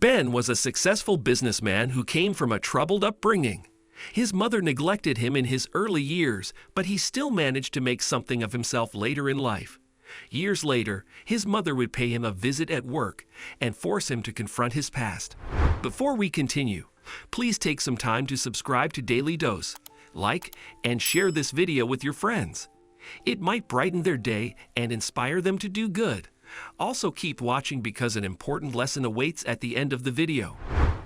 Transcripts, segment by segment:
Ben was a successful businessman who came from a troubled upbringing. His mother neglected him in his early years, but he still managed to make something of himself later in life. Years later, his mother would pay him a visit at work and force him to confront his past. Before we continue, please take some time to subscribe to Dailydose, like, and share this video with your friends. It might brighten their day and inspire them to do good. Also keep watching because an important lesson awaits at the end of the video.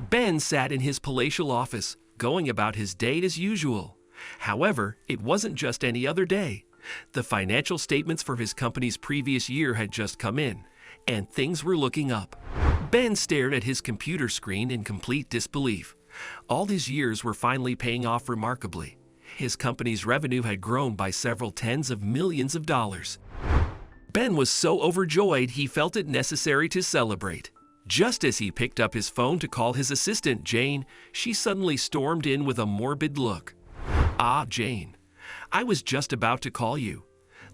Ben sat in his palatial office, going about his day as usual. However, it wasn't just any other day. The financial statements for his company's previous year had just come in, and things were looking up. Ben stared at his computer screen in complete disbelief. All his years were finally paying off remarkably. His company's revenue had grown by several tens of millions of dollars. Ben was so overjoyed he felt it necessary to celebrate. Just as he picked up his phone to call his assistant, Jane, she suddenly stormed in with a morbid look. "Ah, Jane, I was just about to call you.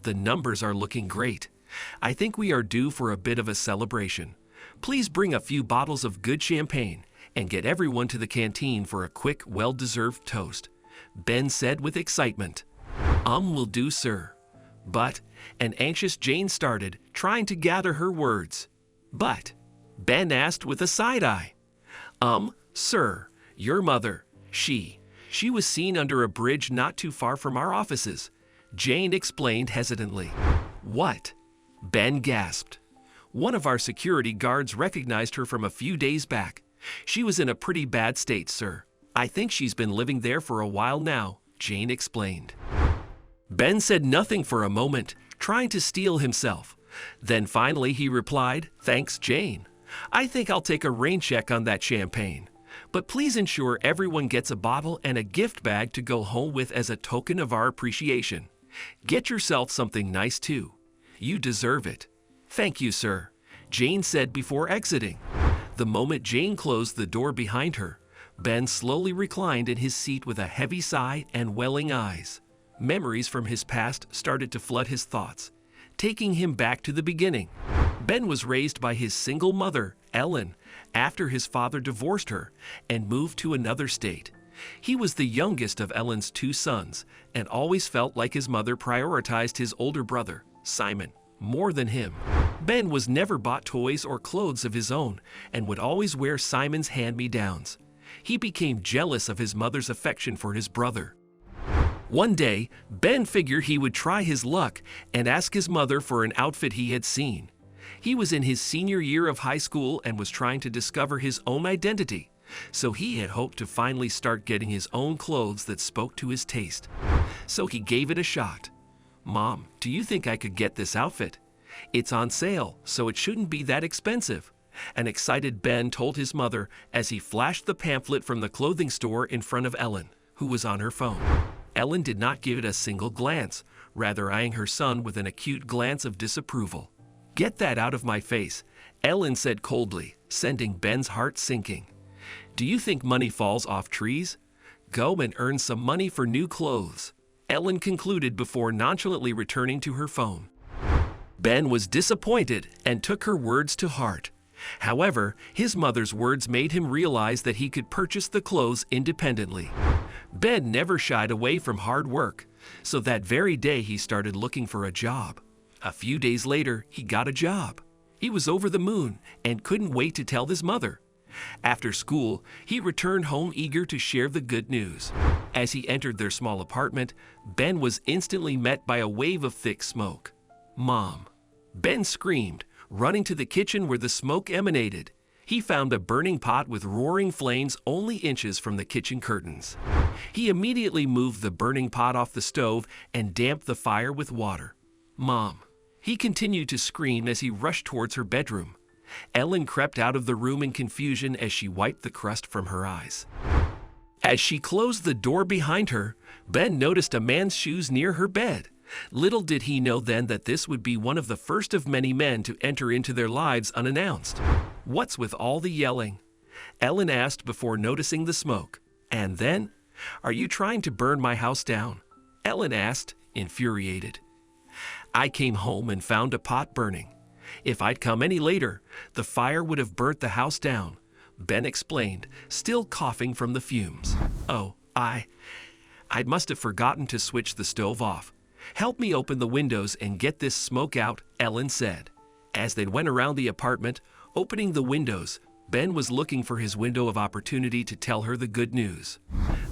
The numbers are looking great. I think we are due for a bit of a celebration. Please bring a few bottles of good champagne and get everyone to the canteen for a quick, well-deserved toast," Ben said with excitement. Will do, sir." But an anxious Jane started, trying to gather her words. "But," Ben asked with a side eye. Sir, your mother, she was seen under a bridge not too far from our offices," Jane explained hesitantly. "What?" Ben gasped. "One of our security guards recognized her from a few days back. She was in a pretty bad state, sir. I think she's been living there for a while now," Jane explained. Ben said nothing for a moment, trying to steel himself. Then finally he replied, "Thanks, Jane. I think I'll take a rain check on that champagne. But please ensure everyone gets a bottle and a gift bag to go home with as a token of our appreciation. Get yourself something nice too. You deserve it." "Thank you, sir," Jane said before exiting. The moment Jane closed the door behind her, Ben slowly reclined in his seat with a heavy sigh and welling eyes. Memories from his past started to flood his thoughts, taking him back to the beginning. Ben was raised by his single mother, Ellen, after his father divorced her and moved to another state. He was the youngest of Ellen's two sons and always felt like his mother prioritized his older brother, Simon, more than him. Ben was never bought toys or clothes of his own and would always wear Simon's hand-me-downs. He became jealous of his mother's affection for his brother. One day, Ben figured he would try his luck and ask his mother for an outfit he had seen. He was in his senior year of high school and was trying to discover his own identity, so he had hoped to finally start getting his own clothes that spoke to his taste. So he gave it a shot. "Mom, do you think I could get this outfit? It's on sale, so it shouldn't be that expensive," an excited Ben told his mother as he flashed the pamphlet from the clothing store in front of Ellen, who was on her phone. Ellen did not give it a single glance, rather eyeing her son with an acute glance of disapproval. "Get that out of my face," Ellen said coldly, sending Ben's heart sinking. "Do you think money falls off trees? Go and earn some money for new clothes," Ellen concluded before nonchalantly returning to her phone. Ben was disappointed and took her words to heart. However, his mother's words made him realize that he could purchase the clothes independently. Ben never shied away from hard work, so that very day he started looking for a job. A few days later, he got a job. He was over the moon and couldn't wait to tell his mother. After school, he returned home eager to share the good news. As he entered their small apartment, Ben was instantly met by a wave of thick smoke. "Mom!" Ben screamed, running to the kitchen where the smoke emanated. He found a burning pot with roaring flames only inches from the kitchen curtains. He immediately moved the burning pot off the stove and damped the fire with water. "Mom!" He continued to scream as he rushed towards her bedroom. Ellen crept out of the room in confusion as she wiped the crust from her eyes. As she closed the door behind her, Ben noticed a man's shoes near her bed. Little did he know then that this would be one of the first of many men to enter into their lives unannounced. "What's with all the yelling?" Ellen asked before noticing the smoke. "And then? Are you trying to burn my house down?" Ellen asked, infuriated. "I came home and found a pot burning. If I'd come any later, the fire would have burnt the house down. Ben explained, still coughing from the fumes. "Oh, I must have forgotten to switch the stove off. Help me open the windows and get this smoke out," Ellen said. As they went around the apartment, opening the windows, Ben was looking for his window of opportunity to tell her the good news.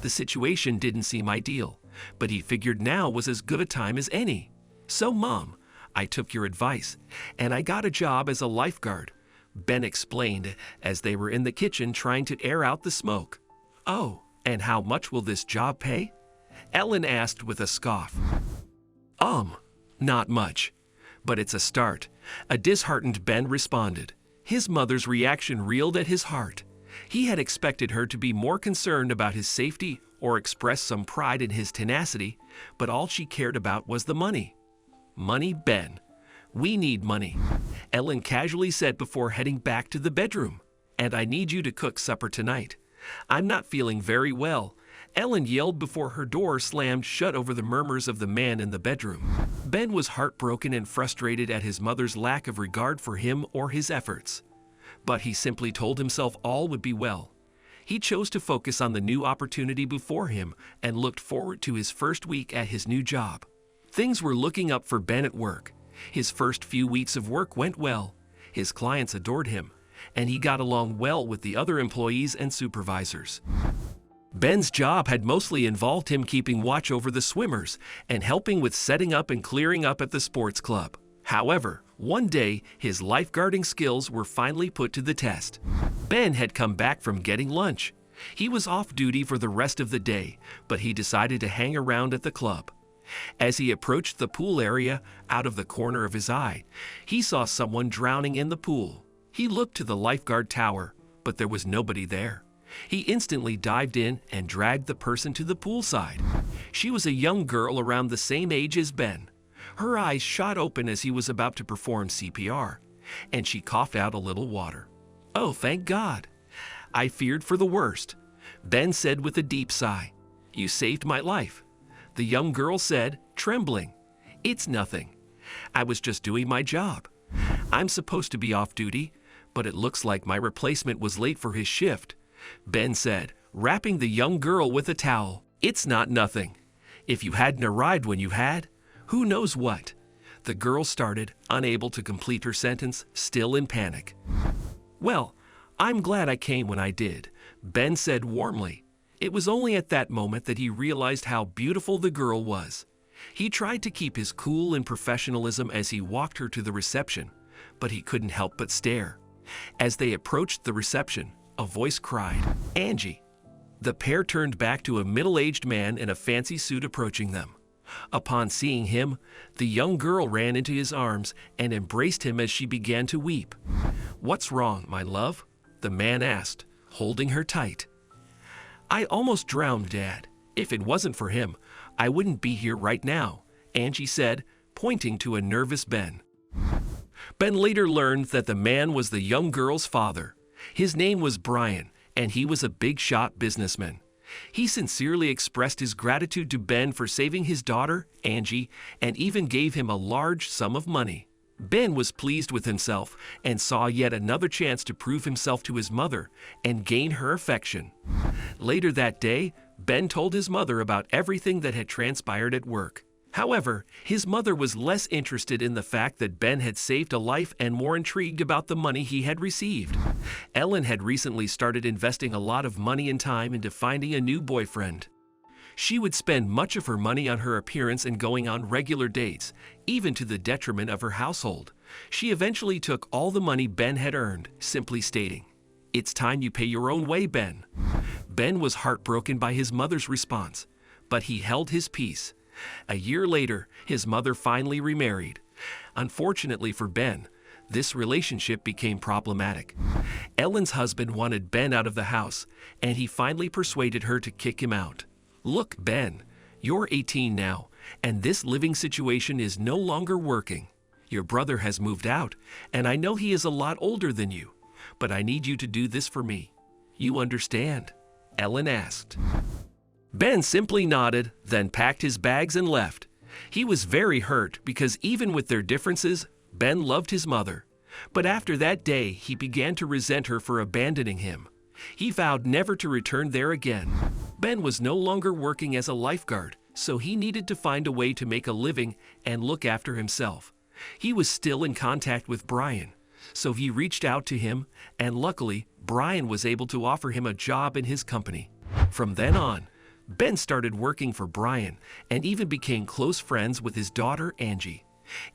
The situation didn't seem ideal, but he figured now was as good a time as any. "So, Mom, I took your advice, and I got a job as a lifeguard," Ben explained as they were in the kitchen trying to air out the smoke. "Oh, and how much will this job pay?" Ellen asked with a scoff. Not much, but it's a start," a disheartened Ben responded. His mother's reaction reeled at his heart. He had expected her to be more concerned about his safety or express some pride in his tenacity, but all she cared about was the money. "Money, Ben. We need money," Ellen casually said before heading back to the bedroom. "And I need you to cook supper tonight. I'm not feeling very well," Ellen yelled before her door slammed shut over the murmurs of the man in the bedroom. Ben was heartbroken and frustrated at his mother's lack of regard for him or his efforts. But he simply told himself all would be well. He chose to focus on the new opportunity before him and looked forward to his first week at his new job. Things were looking up for Ben at work. His first few weeks of work went well. His clients adored him, and he got along well with the other employees and supervisors. Ben's job had mostly involved him keeping watch over the swimmers and helping with setting up and clearing up at the sports club. However, one day, his lifeguarding skills were finally put to the test. Ben had come back from getting lunch. He was off duty for the rest of the day, but he decided to hang around at the club. As he approached the pool area, out of the corner of his eye, he saw someone drowning in the pool. He looked to the lifeguard tower, but there was nobody there. He instantly dived in and dragged the person to the poolside. She was a young girl around the same age as Ben. Her eyes shot open as he was about to perform CPR, and she coughed out a little water. "Oh, thank God. I feared for the worst," Ben said with a deep sigh. "You saved my life." The young girl said, trembling, "It's nothing. I was just doing my job. I'm supposed to be off duty, but it looks like my replacement was late for his shift," Ben said, wrapping the young girl with a towel. "It's not nothing. If you hadn't arrived when you had, who knows what?" The girl started, unable to complete her sentence, still in panic. "Well, I'm glad I came when I did," Ben said warmly. It was only at that moment that he realized how beautiful the girl was. He tried to keep his cool and professionalism as he walked her to the reception, but he couldn't help but stare. As they approached the reception, a voice cried, "Angie." The pair turned back to a middle-aged man in a fancy suit approaching them. Upon seeing him, the young girl ran into his arms and embraced him as she began to weep. "What's wrong, my love?" the man asked, holding her tight. "I almost drowned, Dad. If it wasn't for him, I wouldn't be here right now," Angie said, pointing to a nervous Ben. Ben later learned that the man was the young girl's father. His name was Brian, and he was a big-shot businessman. He sincerely expressed his gratitude to Ben for saving his daughter, Angie, and even gave him a large sum of money. Ben was pleased with himself and saw yet another chance to prove himself to his mother and gain her affection. Later that day, Ben told his mother about everything that had transpired at work. However, his mother was less interested in the fact that Ben had saved a life and more intrigued about the money he had received. Ellen had recently started investing a lot of money and time into finding a new boyfriend. She would spend much of her money on her appearance and going on regular dates, even to the detriment of her household. She eventually took all the money Ben had earned, simply stating, "It's time you pay your own way, Ben." Ben was heartbroken by his mother's response, but he held his peace. A year later, his mother finally remarried. Unfortunately for Ben, this relationship became problematic. Ellen's husband wanted Ben out of the house, and he finally persuaded her to kick him out. "Look, Ben, you're 18 now, and this living situation is no longer working. Your brother has moved out, and I know he is a lot older than you, but I need you to do this for me. You understand?" Ellen asked. Ben simply nodded, then packed his bags and left. He was very hurt because even with their differences, Ben loved his mother. But after that day, he began to resent her for abandoning him. He vowed never to return there again. Ben was no longer working as a lifeguard, so he needed to find a way to make a living and look after himself. He was still in contact with Brian, so he reached out to him, and luckily, Brian was able to offer him a job in his company. From then on, Ben started working for Brian and even became close friends with his daughter, Angie.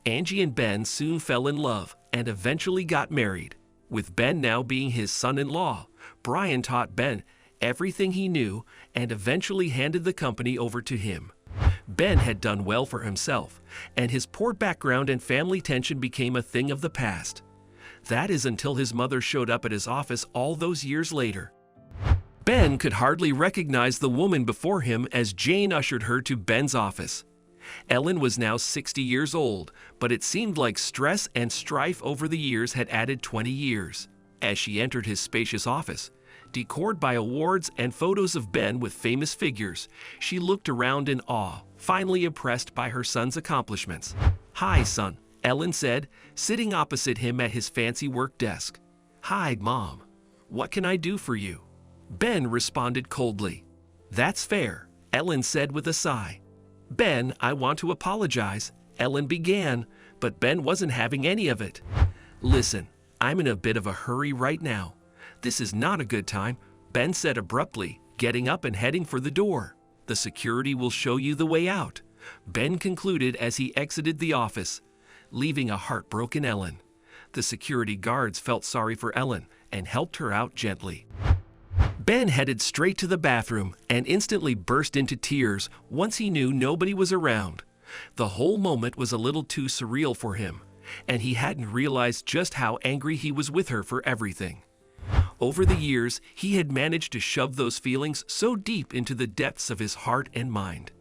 Angie and Ben soon fell in love and eventually got married. With Ben now being his son-in-law, Brian taught Ben everything he knew and eventually handed the company over to him. Ben had done well for himself, and his poor background and family tension became a thing of the past. That is until his mother showed up at his office all those years later. Ben could hardly recognize the woman before him as Jane ushered her to Ben's office. Ellen was now 60 years old, but it seemed like stress and strife over the years had added 20 years. As she entered his spacious office, decored by awards and photos of Ben with famous figures, she looked around in awe, finally impressed by her son's accomplishments. "Hi, son," Ellen said, sitting opposite him at his fancy work desk. "Hi, Mom. What can I do for you?" Ben responded coldly. "That's fair," Ellen said with a sigh. "Ben, I want to apologize," Ellen began, but Ben wasn't having any of it. "Listen, I'm in a bit of a hurry right now. This is not a good time," Ben said abruptly, getting up and heading for the door. "The security will show you the way out," Ben concluded as he exited the office, leaving a heartbroken Ellen. The security guards felt sorry for Ellen and helped her out gently. Ben headed straight to the bathroom and instantly burst into tears once he knew nobody was around. The whole moment was a little too surreal for him, and he hadn't realized just how angry he was with her for everything. Over the years, he had managed to shove those feelings so deep into the depths of his heart and mind.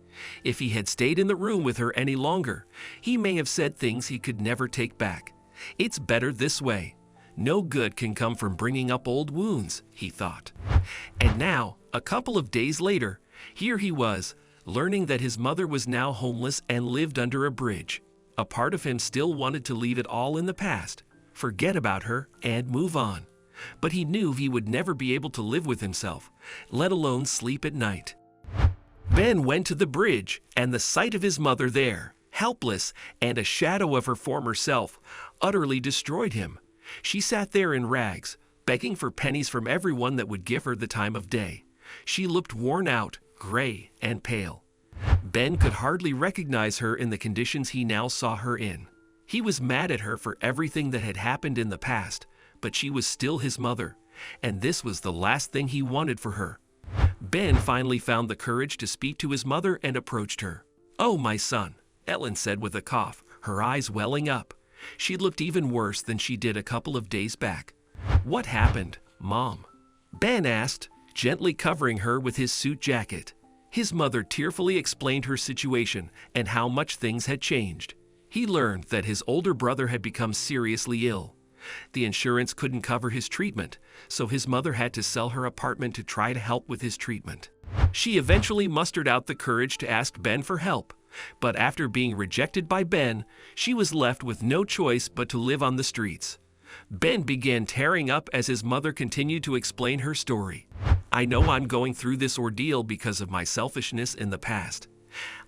If he had stayed in the room with her any longer, he may have said things he could never take back. "It's better this way. No good can come from bringing up old wounds," he thought. And now, a couple of days later, here he was, learning that his mother was now homeless and lived under a bridge. A part of him still wanted to leave it all in the past, forget about her, and move on. But he knew he would never be able to live with himself, let alone sleep at night. Ben went to the bridge, and the sight of his mother there, helpless and a shadow of her former self, utterly destroyed him. She sat there in rags, begging for pennies from everyone that would give her the time of day. She looked worn out, gray, and pale. Ben could hardly recognize her in the conditions he now saw her in. He was mad at her for everything that had happened in the past, but she was still his mother, and this was the last thing he wanted for her. Ben finally found the courage to speak to his mother and approached her. "Oh, my son," Ellen said with a cough, her eyes welling up. She looked even worse than she did a couple of days back. "What happened, Mom?" Ben asked, gently covering her with his suit jacket. His mother tearfully explained her situation and how much things had changed. He learned that his older brother had become seriously ill. The insurance couldn't cover his treatment, so his mother had to sell her apartment to try to help with his treatment. She eventually mustered out the courage to ask Ben for help, but after being rejected by Ben, she was left with no choice but to live on the streets. Ben began tearing up as his mother continued to explain her story. "I know I'm going through this ordeal because of my selfishness in the past.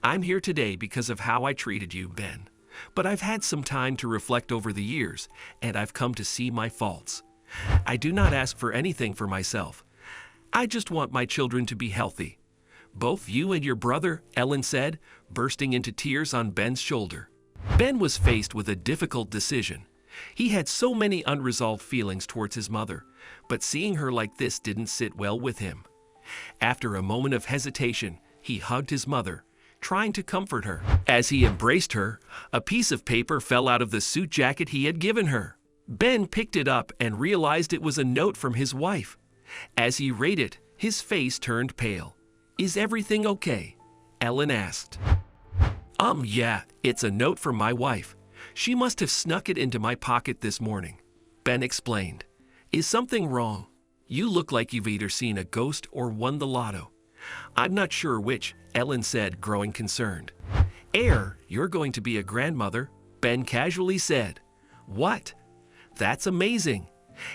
I'm here today because of how I treated you, Ben. But I've had some time to reflect over the years, and I've come to see my faults. I do not ask for anything for myself. I just want my children to be healthy. Both you and your brother," Ellen said, bursting into tears on Ben's shoulder. Ben was faced with a difficult decision. He had so many unresolved feelings towards his mother, but seeing her like this didn't sit well with him. After a moment of hesitation, he hugged his mother, trying to comfort her. As he embraced her, a piece of paper fell out of the suit jacket he had given her. Ben picked it up and realized it was a note from his wife. As he read it, his face turned pale. "Is everything okay?" Ellen asked. Yeah, it's a note from my wife. She must have snuck it into my pocket this morning," Ben explained. "Is something wrong? You look like you've either seen a ghost or won the lotto." "I'm not sure which," Ellen said, growing concerned. You're going to be a grandmother," Ben casually said. "What? That's amazing."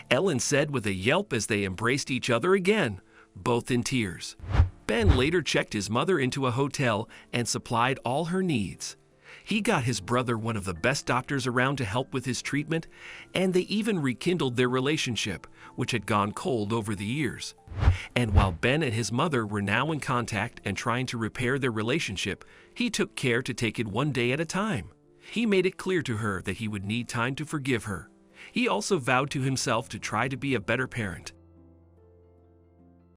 Ellen said with a yelp as they embraced each other again, both in tears. Ben later checked his mother into a hotel and supplied all her needs. He got his brother one of the best doctors around to help with his treatment, and they even rekindled their relationship, which had gone cold over the years. And while Ben and his mother were now in contact and trying to repair their relationship, he took care to take it one day at a time. He made it clear to her that he would need time to forgive her. He also vowed to himself to try to be a better parent.